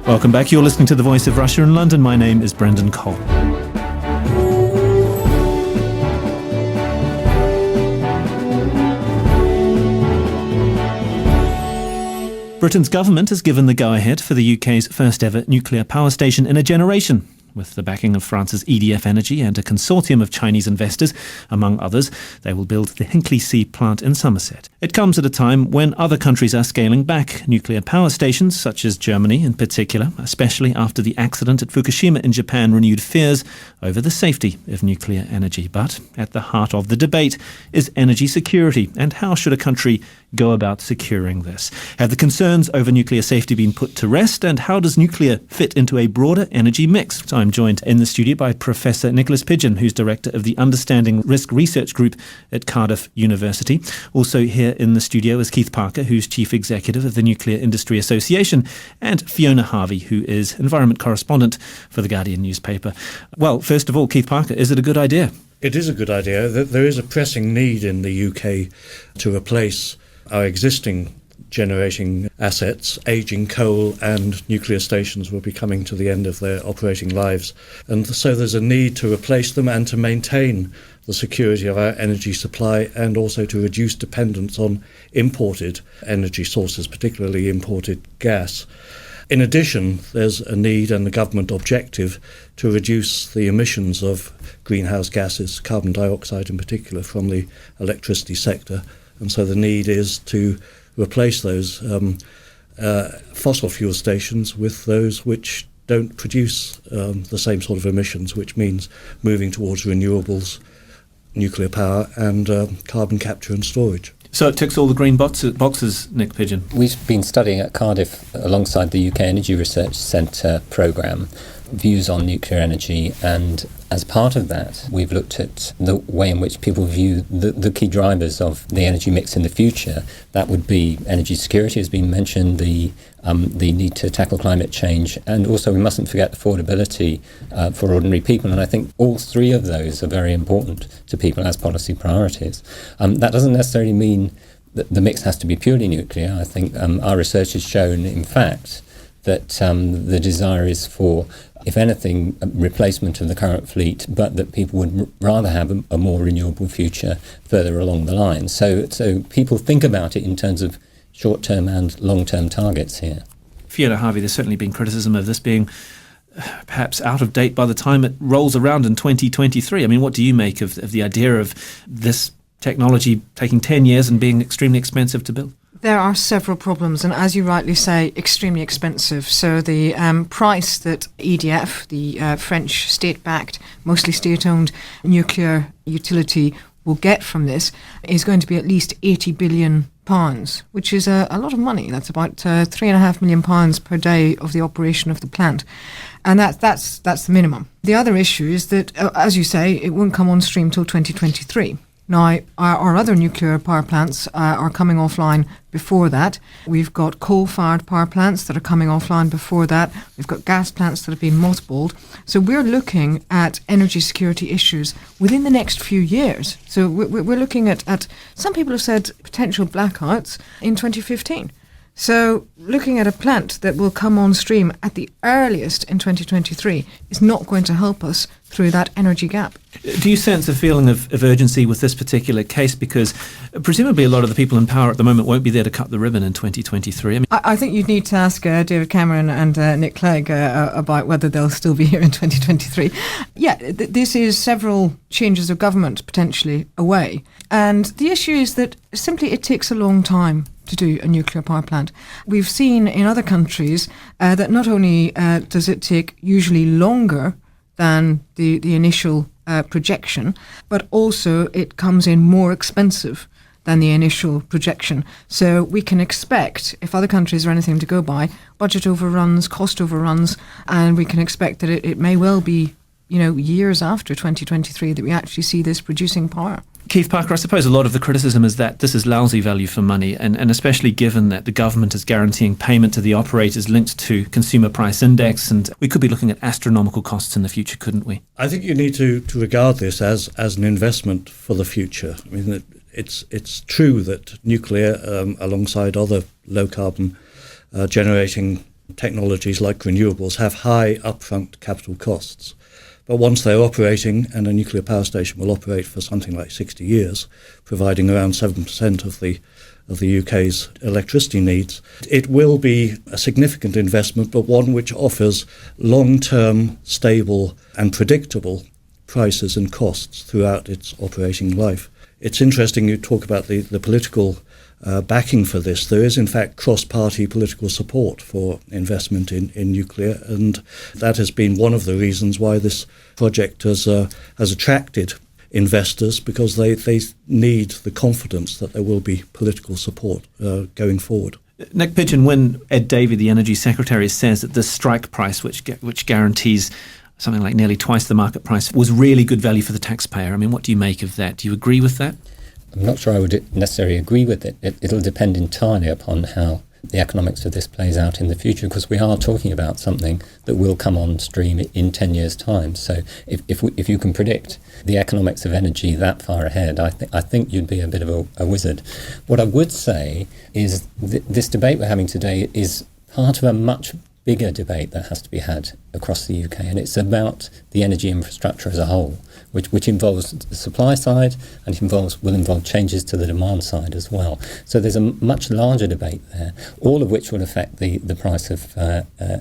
Welcome back. You're listening to The Voice of Russia in London. My name is Brendan Cole. Britain's government has given the go-ahead for the UK's first ever nuclear power station in a generation. With the backing of France's EDF Energy and a consortium of Chinese investors, among others, they will build the Hinkley C plant in Somerset. It comes at a time when other countries are scaling back nuclear power stations, such as Germany in particular, especially after the accident at Fukushima in Japan renewed fears over the safety of nuclear energy. But at the heart of the debate is energy security, and how should a country go about securing this? Have the concerns over nuclear safety been put to rest, and how does nuclear fit into a broader energy mix? So I'm joined in the studio by Professor Nicholas Pidgeon, who's Director of the Understanding Risk Research Group at Cardiff University. Also here in the studio is Keith Parker, who's Chief Executive of the Nuclear Industry Association, and Fiona Harvey, who is Environment Correspondent for The Guardian newspaper. Well, first of all, Keith Parker, is it a good idea? It is a good idea. There is a pressing need in the UK to replace our existing generating assets. Ageing coal and nuclear stations will be coming to the end of their operating lives. And so there's a need to replace them and to maintain the security of our energy supply, and also to reduce dependence on imported energy sources, particularly imported gas. In addition, there's a need and the government objective to reduce the emissions of greenhouse gases, carbon dioxide in particular, from the electricity sector. And so the need is to replace those fossil fuel stations with those which don't produce the same sort of emissions, which means moving towards renewables, nuclear power and carbon capture and storage. So it ticks all the green boxes, Nick Pidgeon. We've been studying at Cardiff, alongside the UK Energy Research Centre programme, views on nuclear energy, and as part of that we've looked at the way in which people view the key drivers of the energy mix in the future. That would be energy security, has been mentioned, the need to tackle climate change, and also we mustn't forget affordability for ordinary people. And I think all three of those are very important to people as policy priorities. That doesn't necessarily mean that the mix has to be purely nuclear. I think our research has shown, in fact, that the desire is for, if anything, a replacement of the current fleet, but that people would rather have a more renewable future further along the line. So people think about it in terms of short-term and long-term targets here. Fiona Harvey, there's certainly been criticism of this being perhaps out of date by the time it rolls around in 2023. I mean, what do you make of the idea of this technology taking 10 years and being extremely expensive to build? There are several problems, and as you rightly say, extremely expensive. So the price that EDF, the French state-backed, mostly state-owned nuclear utility, will get from this is going to be at least £80 billion, which is a lot of money. That's about £3.5 million per day of the operation of the plant. And that's the minimum. The other issue is that, as you say, it won't come on stream till 2023. Now, our other nuclear power plants are coming offline before that. We've got coal-fired power plants that are coming offline before that. We've got gas plants that have been mothballed. So we're looking at energy security issues within the next few years. So we're looking at some people have said potential blackouts in 2015. So looking at a plant that will come on stream at the earliest in 2023 is not going to help us through that energy gap. Do you sense a feeling of urgency with this particular case? Because presumably a lot of the people in power at the moment won't be there to cut the ribbon in 2023. I think you'd need to ask David Cameron and Nick Clegg about whether they'll still be here in 2023. Yeah, this is several changes of government potentially away. And the issue is that simply it takes a long time to do a nuclear power plant. We've seen in other countries that not only does it take usually longer than the initial projection, but also it comes in more expensive than the initial projection. So we can expect, if other countries are anything to go by, budget overruns, cost overruns, and we can expect that it may well be, years after 2023 that we actually see this producing power. Keith Parker, I suppose a lot of the criticism is that this is lousy value for money, and especially given that the government is guaranteeing payment to the operators linked to consumer price index, and we could be looking at astronomical costs in the future, couldn't we? I think you need to regard this as an investment for the future. I mean, it's true that nuclear, alongside other low-carbon generating technologies like renewables have high upfront capital costs. But once they're operating, and a nuclear power station will operate for something like 60 years, providing around 7% of the UK's electricity needs, it will be a significant investment, but one which offers long-term, stable and predictable prices and costs throughout its operating life. It's interesting you talk about the political backing for this. There is, in fact, cross-party political support for investment in nuclear, and that has been one of the reasons why this project has attracted investors, because they need the confidence that there will be political support going forward. Nick Pigeon, when Ed Davey, the Energy Secretary, says that the strike price, which guarantees something like nearly twice the market price, was really good value for the taxpayer, I mean, what do you make of that? Do you agree with that? I'm not sure I would necessarily agree with it. It'll depend entirely upon how the economics of this plays out in the future, because we are talking about something that will come on stream in 10 years' time. So if you can predict the economics of energy that far ahead, I think you'd be a bit of a wizard. What I would say is this debate we're having today is part of a much bigger debate that has to be had across the UK, and it's about the energy infrastructure as a whole, which involves the supply side, and it will involve changes to the demand side as well. So there's a much larger debate there, all of which will affect the price of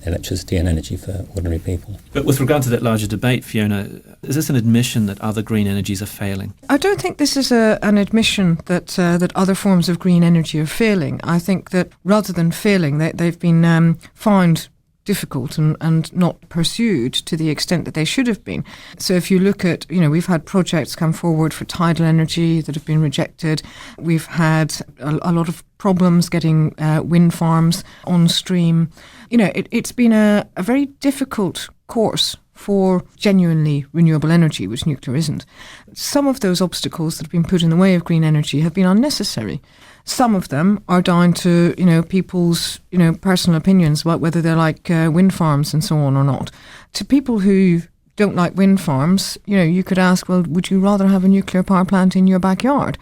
electricity and energy for ordinary people. But with regard to that larger debate, Fiona, is this an admission that other green energies are failing? I don't think this is an admission that other forms of green energy are failing. I think that rather than failing, they've been found difficult and not pursued to the extent that they should have been. So if you look at, we've had projects come forward for tidal energy that have been rejected. We've had a lot of problems getting wind farms on stream. It's been a very difficult course for genuinely renewable energy, which nuclear isn't. Some of those obstacles that have been put in the way of green energy have been unnecessary. Some of them are down to, people's, personal opinions about whether they like wind farms and so on or not. To people who don't like wind farms, you could ask, well, would you rather have a nuclear power plant in your backyard?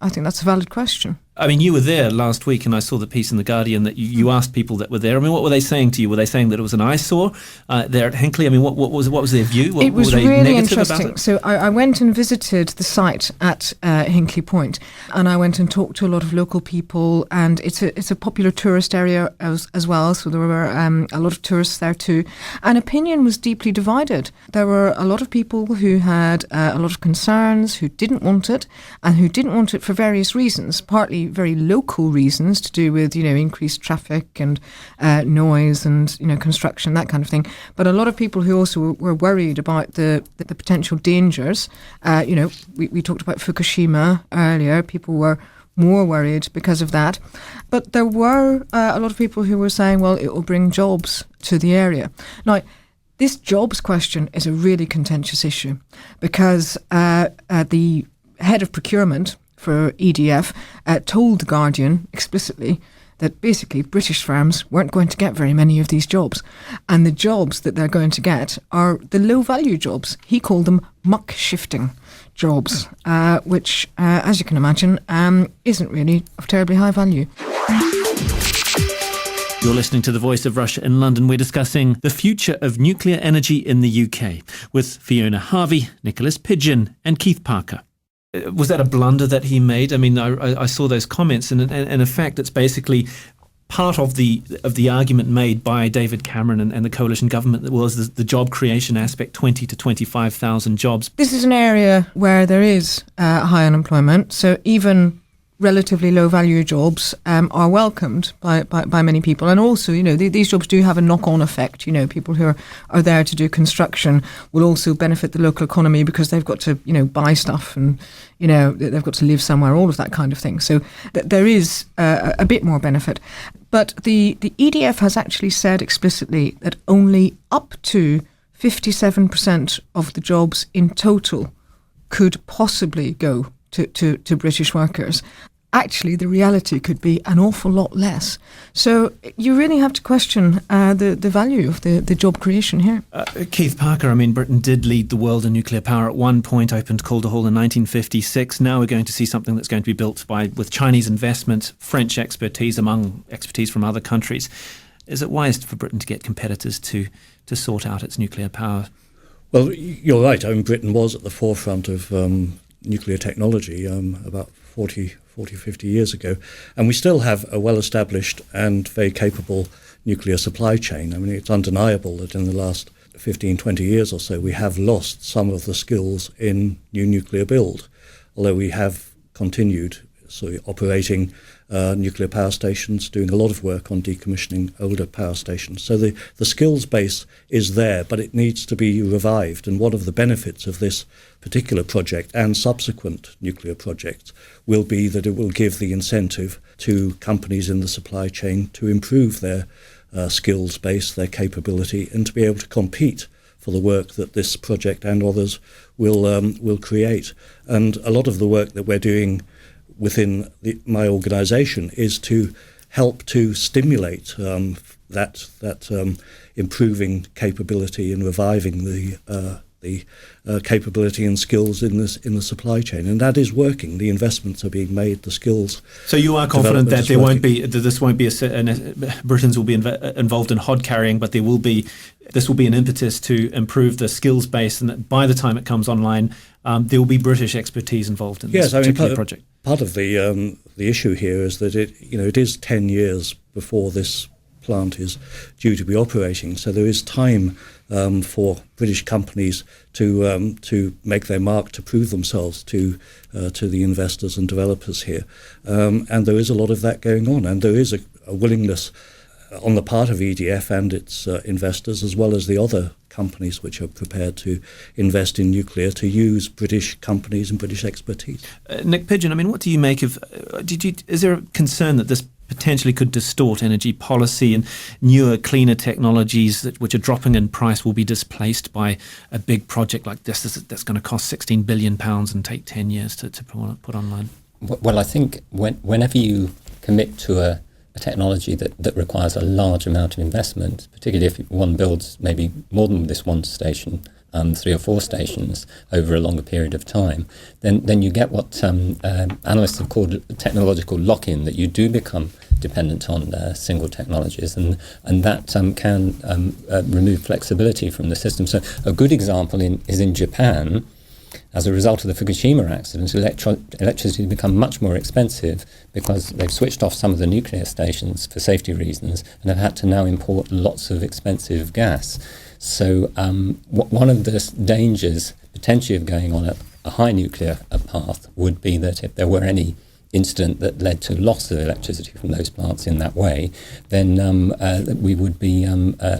I think that's a valid question. I mean, you were there last week, and I saw the piece in The Guardian that you asked people that were there. I mean, what were they saying to you? Were they saying that it was an eyesore there at Hinkley? I mean, what was their view? It was were they really negative interesting. about it? So I went and visited the site at Hinkley Point, and I went and talked to a lot of local people, and it's a popular tourist area as well, so there were a lot of tourists there too. And opinion was deeply divided. There were a lot of people who had a lot of concerns, who didn't want it, and who didn't want it for various reasons, partly very local reasons to do with, increased traffic and noise and, construction, that kind of thing. But a lot of people who also were worried about the potential dangers. We talked about Fukushima earlier. People were more worried because of that. But there were a lot of people who were saying, well, it will bring jobs to the area. Now, this jobs question is a really contentious issue because the head of procurement for EDF told The Guardian explicitly that basically British firms weren't going to get very many of these jobs. And the jobs that they're going to get are the low-value jobs. He called them muck-shifting jobs, which, as you can imagine, isn't really of terribly high value. You're listening to The Voice of Russia in London. We're discussing the future of nuclear energy in the UK with Fiona Harvey, Nicholas Pigeon and Keith Parker. Was that a blunder that he made? I mean, I saw those comments, and in fact, it's basically part of the argument made by David Cameron and the coalition government that was the job creation aspect, 20 to 25,000 jobs. This is an area where there is high unemployment, so even relatively low-value jobs are welcomed by many people. And also, these jobs do have a knock-on effect. People who are there to do construction will also benefit the local economy because they've got to, buy stuff and, they've got to live somewhere, all of that kind of thing. So there is a bit more benefit. But the EDF has actually said explicitly that only up to 57% of the jobs in total could possibly go to British workers. Actually, the reality could be an awful lot less. So you really have to question the value of the job creation here. Keith Parker, I mean, Britain did lead the world in nuclear power at one point, opened Calder Hall in 1956. Now we're going to see something that's going to be built with Chinese investment, French expertise, among expertise from other countries. is it wise for Britain to get competitors to sort out its nuclear power? Well, you're right. Britain was at the forefront of nuclear technology about 40, 50 years ago. And we still have a well-established and very capable nuclear supply chain. I mean, it's undeniable that in the last 15, 20 years or so, we have lost some of the skills in new nuclear build, although we have continued operating nuclear power stations, doing a lot of work on decommissioning older power stations. So the skills base is there, but it needs to be revived. And one of the benefits of this particular project and subsequent nuclear projects will be that it will give the incentive to companies in the supply chain to improve their skills base, their capability, and to be able to compete for the work that this project and others will create. And a lot of the work that we're doing within my organisation is to help to stimulate that improving capability and reviving the capability and skills in the supply chain, and that is working. The investments are being made. The skills. So you are confident that this won't be Britons will be involved in hod carrying, but this will be an impetus to improve the skills base, and that by the time it comes online, there will be British expertise involved in this particular project. Part of the issue here is that it is 10 years before this plant is due to be operating, so there is time for British companies to make their mark, to prove themselves to the investors and developers here, and there is a lot of that going on, and there is a willingness on the part of EDF and its investors, as well as the other companies which are prepared to invest in nuclear, to use British companies and British expertise. Nick Pidgeon, I mean, what do you make of? Is there a concern that this potentially could distort energy policy, and newer, cleaner technologies which are dropping in price will be displaced by a big project like this that's going to cost £16 billion and take 10 years to put online? Well, I think whenever you commit to a technology that requires a large amount of investment, particularly if one builds maybe more than this one station, 3 or 4 stations over a longer period of time, then you get what analysts have called technological lock-in, that you do become dependent on single technologies, and that can remove flexibility from the system. So a good example is in Japan. As a result of the Fukushima accident, electricity has become much more expensive because they've switched off some of the nuclear stations for safety reasons and have had to now import lots of expensive gas. So one of the dangers potentially of going on a high nuclear path would be that if there were any incident that led to loss of electricity from those plants in that way, then we would be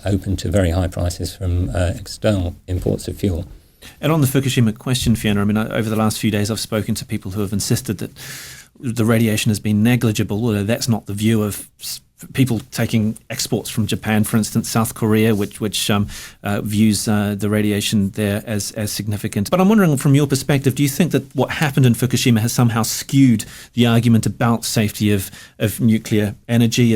open to very high prices from external imports of fuel. And on the Fukushima question, Fiona, I mean, over the last few days I've spoken to people who have insisted that the radiation has been negligible, although that's not the view of people taking exports from Japan, for instance, South Korea, which views the radiation there as significant. But I'm wondering, from your perspective, do you think that what happened in Fukushima has somehow skewed the argument about safety of nuclear energy,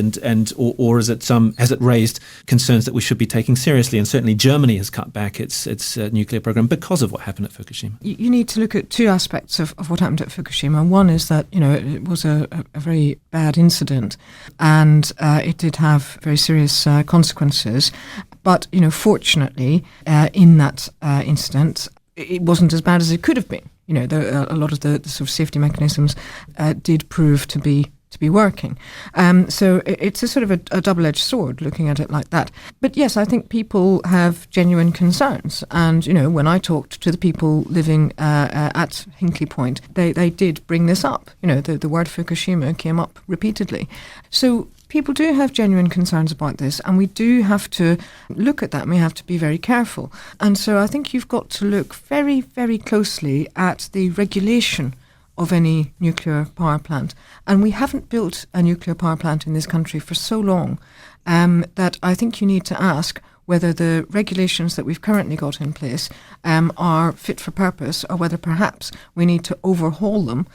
or has it raised concerns that we should be taking seriously? And certainly Germany has cut back its nuclear program because of what happened at Fukushima. You need to look at 2 aspects of what happened at Fukushima. One is that it was a very bad incident, and it did have very serious consequences. But, fortunately, in that incident, it wasn't as bad as it could have been. A lot of the sort of safety mechanisms did prove to be working. So it's a sort of a double-edged sword looking at it like that. But yes, I think people have genuine concerns. And, when I talked to the people living at Hinkley Point, they did bring this up. The word Fukushima came up repeatedly. So people do have genuine concerns about this, and we do have to look at that, and we have to be very careful. And so I think you've got to look very, very closely at the regulation of any nuclear power plant. And we haven't built a nuclear power plant in this country for so long that I think you need to ask whether the regulations that we've currently got in place are fit for purpose, or whether perhaps we need to overhaul them,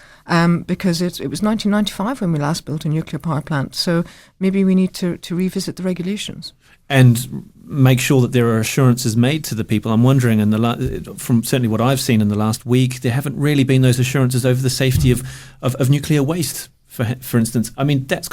because it was 1995 when we last built a nuclear power plant. So maybe we need to revisit the regulations. And make sure that there are assurances made to the people. I'm wondering, from certainly what I've seen in the last week, there haven't really been those assurances over the safety of nuclear waste, for instance. I mean, that's